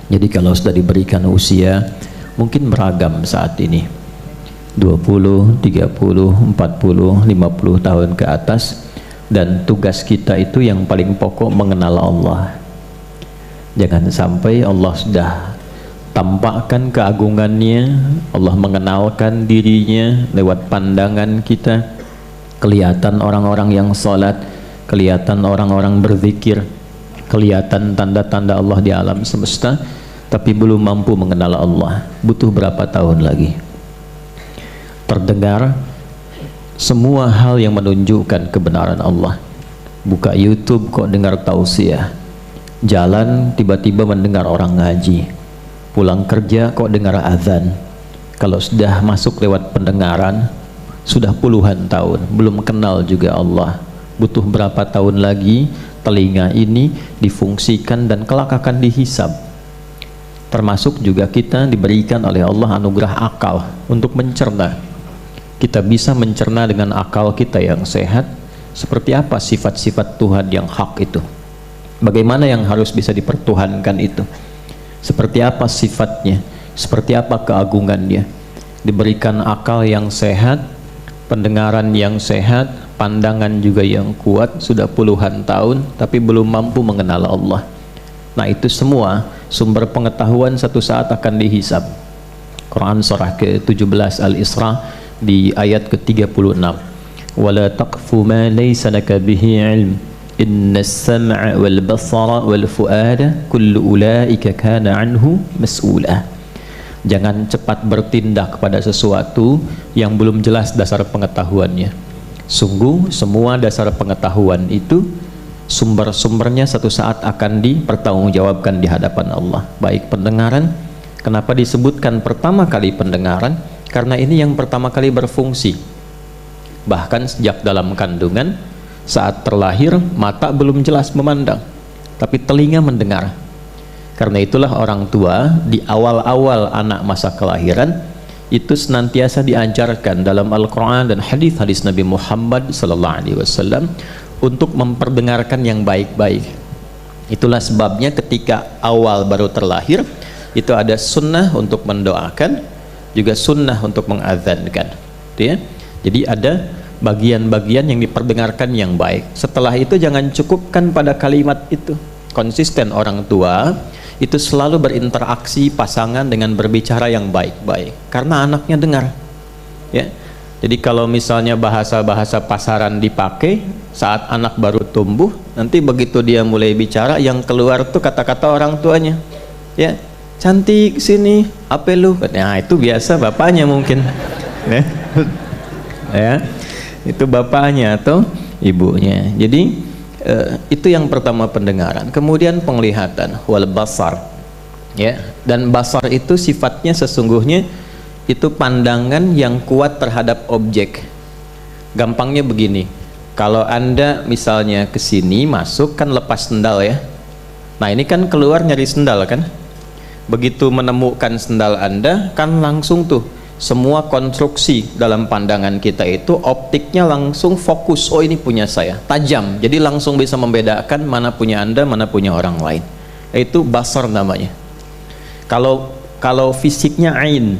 Jadi kalau sudah diberikan usia, mungkin beragam saat ini, 20, 30, 40, 50 tahun ke atas, dan tugas kita itu yang paling pokok mengenal Allah. Jangan sampai Allah sudah tampakkan keagungannya, Allah mengenalkan dirinya lewat pandangan kita, kelihatan orang-orang yang salat, kelihatan orang-orang berzikir, kelihatan tanda-tanda Allah di alam semesta, tapi belum mampu mengenal Allah. Butuh berapa tahun lagi? Terdengar semua hal yang menunjukkan kebenaran Allah. Buka YouTube kok dengar tausiah, jalan tiba-tiba mendengar orang ngaji, pulang kerja kok dengar azan. Kalau sudah masuk lewat pendengaran, sudah puluhan tahun belum kenal juga Allah. Butuh berapa tahun lagi telinga ini difungsikan dan kelak akan dihisab. Termasuk juga kita diberikan oleh Allah anugerah akal untuk mencerna. Kita bisa mencerna dengan akal kita yang sehat seperti apa sifat-sifat Tuhan yang hak itu, bagaimana yang harus bisa dipertuhankan itu, seperti apa sifatnya, seperti apa keagungannya. Diberikan akal yang sehat, pendengaran yang sehat, pandangan juga yang kuat, sudah puluhan tahun tapi belum mampu mengenal Allah. Nah, itu semua sumber pengetahuan satu saat akan dihisab. Quran surah ke-17 Al-Isra di ayat ke-36, wala taqfu ma laysa laka bihi ilm inna as-sam'a wal basara wal fuada kullu ulaika kana anhu mas'ula. Jangan cepat bertindak pada sesuatu yang belum jelas dasar pengetahuannya. Sungguh semua dasar pengetahuan itu sumber-sumbernya satu saat akan dipertanggungjawabkan di hadapan Allah. Baik pendengaran, kenapa disebutkan pertama kali pendengaran? Karena ini yang pertama kali berfungsi. Bahkan sejak dalam kandungan, saat terlahir mata belum jelas memandang, tapi telinga mendengar. Karena itulah orang tua di awal-awal anak masa kelahiran itu senantiasa diajarkan dalam Al-Quran dan hadis-hadis Nabi Muhammad SAW untuk memperdengarkan yang baik-baik. Itulah sebabnya ketika awal baru terlahir itu ada sunnah untuk mendoakan, juga sunnah untuk mengadzankan, ya. Jadi ada bagian-bagian yang diperdengarkan yang baik. Setelah itu jangan cukupkan pada kalimat itu. Konsisten orang tua itu selalu berinteraksi pasangan dengan berbicara yang baik-baik karena anaknya dengar, ya. Jadi kalau misalnya bahasa-bahasa pasaran dipakai saat anak baru tumbuh, nanti begitu dia mulai bicara yang keluar tuh kata-kata orang tuanya, ya, cantik sini apa lu, nah itu biasa bapaknya mungkin, ya, ya, itu bapaknya atau ibunya. Jadi itu yang pertama pendengaran. Kemudian penglihatan, wal basar, ya. Dan basar itu sifatnya sesungguhnya itu pandangan yang kuat terhadap objek. Gampangnya begini, kalau Anda misalnya ke sini masuk kan lepas sendal, ya. Nah ini kan keluar nyari sendal kan. Begitu menemukan sendal Anda kan langsung tuh semua konstruksi dalam pandangan kita itu optiknya langsung fokus, oh ini punya saya, tajam. Jadi langsung bisa membedakan mana punya Anda, mana punya orang lain. Itu basar namanya. Kalau fisiknya ain,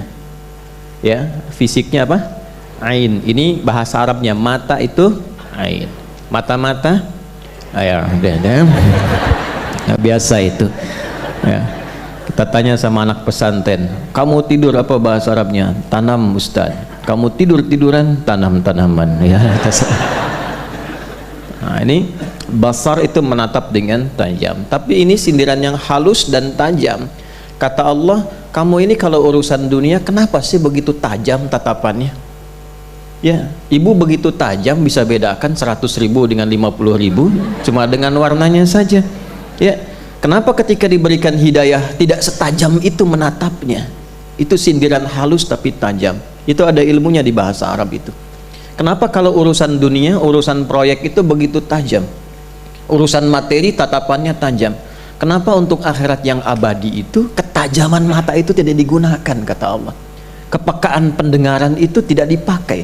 ya, fisiknya apa? Ain. Ini bahasa Arabnya mata itu ain. Mata-mata, ya, nah, biasa itu. Ya. Kita tanya sama anak pesantren, kamu tidur apa bahasa Arabnya? Tanam Ustaz. Kamu tidur-tiduran? Tanam-tanaman, ya. Nah, ini basar itu menatap dengan tajam. Tapi ini sindiran yang halus dan tajam. Kata Allah, kamu ini kalau urusan dunia kenapa sih begitu tajam tatapannya? Ya, ibu begitu tajam bisa bedakan 100.000 dengan 50.000 cuma dengan warnanya saja, ya. Kenapa ketika diberikan hidayah tidak setajam itu menatapnya? Itu sindiran halus tapi tajam. Itu ada ilmunya di bahasa Arab itu. Kenapa kalau urusan dunia, urusan proyek itu begitu tajam? Urusan materi tatapannya tajam. Kenapa untuk akhirat yang abadi itu ketajaman mata itu tidak digunakan, kata Allah. Kepekaan pendengaran itu tidak dipakai.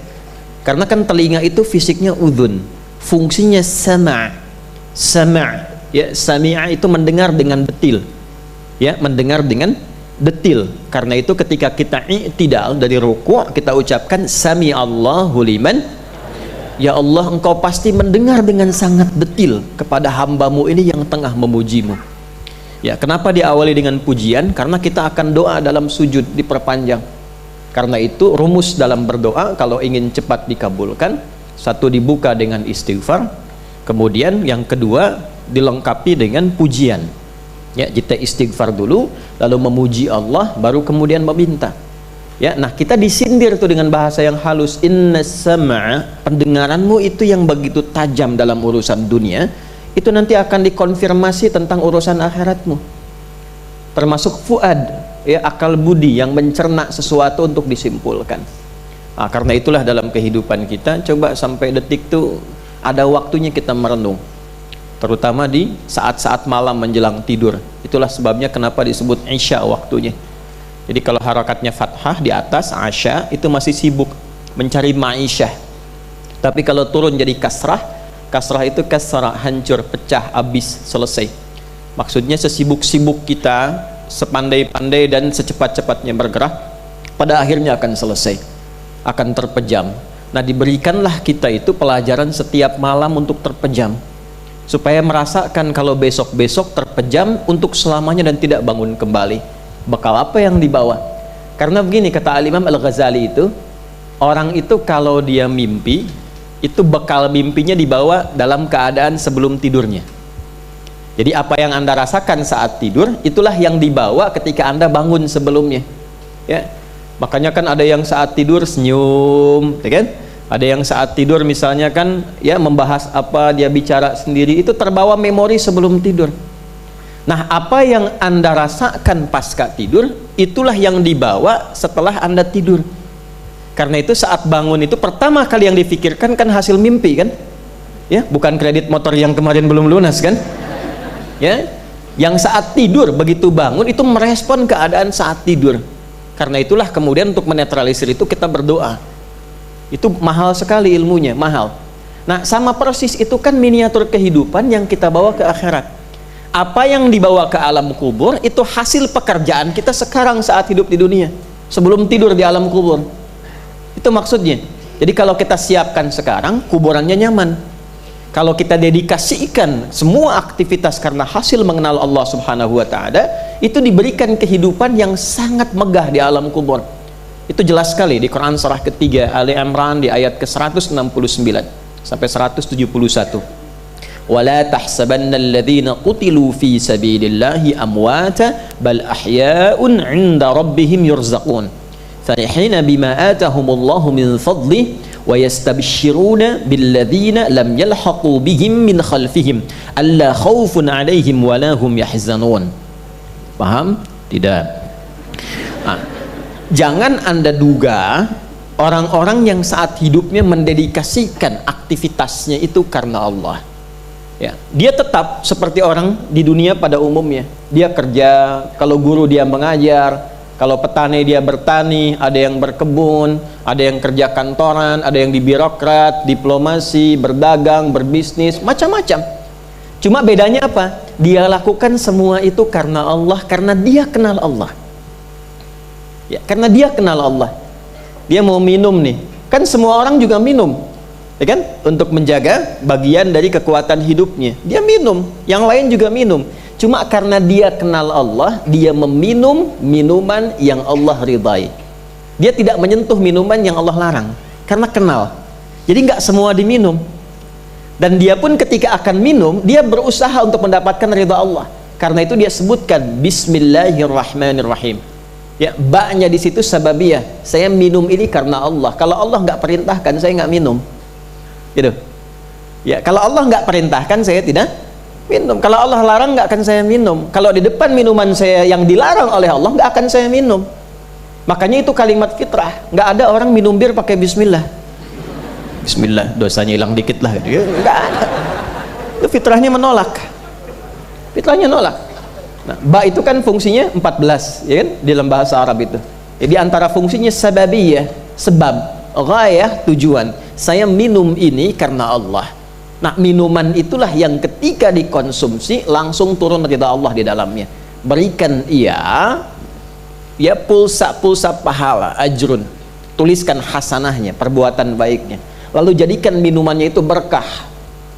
Karena kan telinga itu fisiknya udhun, fungsinya sama'. Ya, sami'a itu mendengar dengan detil. Ya, mendengar dengan detil. Karena itu ketika kita i'tidal dari ruku', kita ucapkan sami Allahu liman, ya Allah, engkau pasti mendengar dengan sangat detil kepada hambamu ini yang tengah memujimu. Ya, kenapa diawali dengan pujian? Karena kita akan doa dalam sujud diperpanjang. Karena itu rumus dalam berdoa kalau ingin cepat dikabulkan, satu dibuka dengan istighfar, kemudian yang kedua dilengkapi dengan pujian. Ya, kita istighfar dulu, lalu memuji Allah, baru kemudian meminta. Ya, nah kita disindir tuh dengan bahasa yang halus, inna sam'a, pendengaranmu itu yang begitu tajam dalam urusan dunia, itu nanti akan dikonfirmasi tentang urusan akhiratmu. Termasuk fuad, ya, akal budi yang mencerna sesuatu untuk disimpulkan. Nah, karena itulah dalam kehidupan kita, coba sampai detik tuh ada waktunya kita merenung, terutama di saat-saat malam menjelang tidur. Itulah sebabnya kenapa disebut isya waktunya. Jadi kalau harakatnya fathah di atas, asya, itu masih sibuk mencari ma'isyah. Tapi kalau turun jadi kasrah, kasrah itu kasrah, hancur, pecah, habis, selesai. Maksudnya sesibuk-sibuk kita, sepandai-pandai dan secepat-cepatnya bergerak, pada akhirnya akan selesai, akan terpejam. Nah, diberikanlah kita itu pelajaran setiap malam untuk terpejam, supaya merasakan kalau besok-besok terpejam untuk selamanya dan tidak bangun kembali. Bekal apa yang dibawa? Karena begini kata Al-Imam Al-Ghazali itu, orang itu kalau dia mimpi, itu bekal mimpinya dibawa dalam keadaan sebelum tidurnya. Jadi apa yang Anda rasakan saat tidur, itulah yang dibawa ketika Anda bangun sebelumnya. Ya, makanya kan ada yang saat tidur senyum, ya kan? Ada yang saat tidur misalnya kan, ya, membahas apa, dia bicara sendiri, itu terbawa memori sebelum tidur. Nah, apa yang Anda rasakan pasca tidur, itulah yang dibawa setelah Anda tidur. Karena itu saat bangun itu pertama kali yang difikirkan kan hasil mimpi kan? Ya, bukan kredit motor yang kemarin belum lunas kan? Ya, yang saat tidur begitu bangun itu merespon keadaan saat tidur. Karena itulah kemudian untuk menetralisir itu kita berdoa. Itu mahal sekali ilmunya, mahal. Nah, sama persis itu kan miniatur kehidupan yang kita bawa ke akhirat. Apa yang dibawa ke alam kubur itu hasil pekerjaan kita sekarang saat hidup di dunia, sebelum tidur di alam kubur. Itu maksudnya. Jadi kalau kita siapkan sekarang, kuburannya nyaman. Kalau kita dedikasikan semua aktivitas karena hasil mengenal Allah Subhanahu wa Ta'ala, itu diberikan kehidupan yang sangat megah di alam kubur. Itu jelas sekali di Quran surah ketiga Ali Imran di ayat ke-169 sampai 171. Wala tahsabanna alladhina qutilu fi sabilillahi amwata bal ahya'un 'inda rabbihim yurzaqun farihina bima atahumullahu min fadlihi wa yastabshiruna billadzina lam yalhaqu bihim min khalfihim alla khaufun 'alaihim wa la hum yahzanun. Paham? Tidak. Nah, jangan Anda duga orang-orang yang saat hidupnya mendedikasikan aktivitasnya itu karena Allah. Ya, dia tetap seperti orang di dunia pada umumnya. Dia kerja, kalau guru dia mengajar, kalau petani dia bertani, ada yang berkebun, ada yang kerja kantoran, ada yang di birokrat, diplomasi, berdagang, berbisnis, macam-macam. Cuma bedanya apa? Dia lakukan semua itu karena Allah, karena dia kenal Allah. Ya, karena dia kenal Allah. Dia mau minum nih, kan semua orang juga minum, ya kan? Untuk menjaga bagian dari kekuatan hidupnya, dia minum, yang lain juga minum. Cuma karena dia kenal Allah, dia meminum minuman yang Allah ridai. Dia tidak menyentuh minuman yang Allah larang, karena kenal. Jadi nggak semua diminum. Dan dia pun ketika akan minum, dia berusaha untuk mendapatkan ridha Allah. Karena itu dia sebutkan Bismillahirrahmanirrahim. Ya, baknya di situ sababiyah. Saya minum ini karena Allah. Kalau Allah nggak perintahkan, saya nggak minum. Gitu. Ya, kalau Allah nggak perintahkan, saya tidak minum. Kalau Allah larang, nggak akan saya minum. Kalau di depan minuman saya yang dilarang oleh Allah, nggak akan saya minum. Makanya itu kalimat fitrah. Nggak ada orang minum bir pakai Bismillah. Bismillah, dosanya hilang dikit lah. Nggak ada. Itu fitrahnya menolak. Fitrahnya nolak. Nah, ba itu kan fungsinya 14, ya kan? Di dalam bahasa Arab itu. Jadi antara fungsinya sababiyah, sebab, ghayah, tujuan. Saya minum ini karena Allah. Nah, minuman itulah yang ketika dikonsumsi langsung turun ridha Allah di dalamnya. berikan ia ya pulsa pahala, ajrun, tuliskan hasanahnya, perbuatan baiknya, lalu jadikan minumannya itu berkah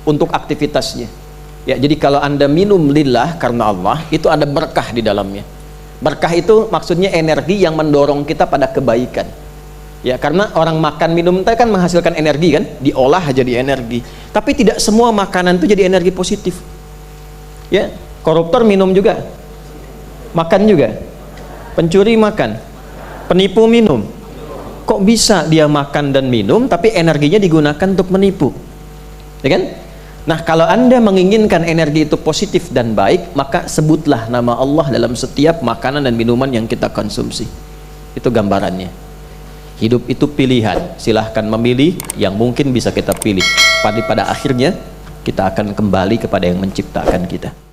untuk aktivitasnya. Ya, jadi kalau Anda minum lillah karena Allah, itu ada berkah di dalamnya. Berkah itu maksudnya energi yang mendorong kita pada kebaikan. Ya, karena orang makan minum itu kan menghasilkan energi kan, diolah jadi energi. Tapi tidak semua makanan itu jadi energi positif. Ya, koruptor minum juga, makan juga, pencuri makan, penipu minum. Kok bisa dia makan dan minum tapi energinya digunakan untuk menipu? Ya kan? Nah, kalau Anda menginginkan energi itu positif dan baik, maka sebutlah nama Allah dalam setiap makanan dan minuman yang kita konsumsi. Itu gambarannya. Hidup itu pilihan, silahkan memilih yang mungkin bisa kita pilih. Pada akhirnya kita akan kembali kepada yang menciptakan kita.